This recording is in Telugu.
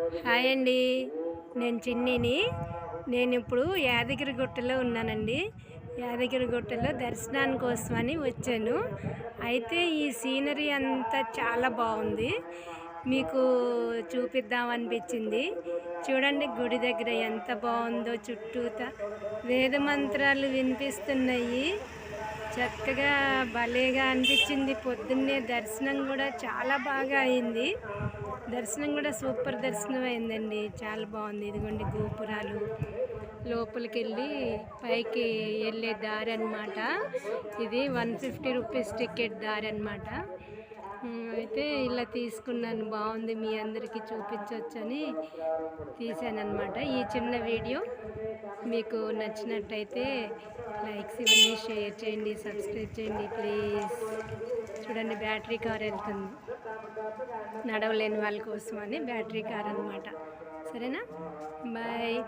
హాయ్ అండి, నేను చిన్నిని. నేను ఇప్పుడు యాదగిరిగుట్టలో ఉన్నానండి. యాదగిరిగుట్టలో దర్శనాని కోసమని వచ్చాను. అయితే ఈ సీనరీ అంతా చాలా బాగుంది, మీకు చూపిద్దామనిపించింది. చూడండి గుడి దగ్గర ఎంత బాగుందో, చుట్టూతా వేద మంత్రాలు వినిపిస్తున్నాయి. చక్కగా భలేగా అనిపించింది. పొద్దున్నే దర్శనం కూడా చాలా బాగా అయింది. దర్శనం కూడా సూపర్ దర్శనం అయిందండి, చాలా బాగుంది. ఇదిగోండి గోపురాలు, లోపలికి వెళ్ళి పైకి వెళ్ళే దారి అనమాట. ఇది 150 రూపీస్ టికెట్ దారి అనమాట. అయితే ఇలా తీసుకున్నాను, బాగుంది, మీ అందరికీ చూపించవచ్చని తీసానమాట. ఈ చిన్న వీడియో మీకు నచ్చినట్టయితే లైక్స్ ఇవన్నీ షేర్ చేయండి, సబ్స్క్రైబ్ చేయండి ప్లీజ్. చూడండి బ్యాటరీ కార్ వెళ్తుంది, నడవలేని వాళ్ళ కోసం అని బ్యాటరీ కార్ అనమాట. సరేనా, బాయ్.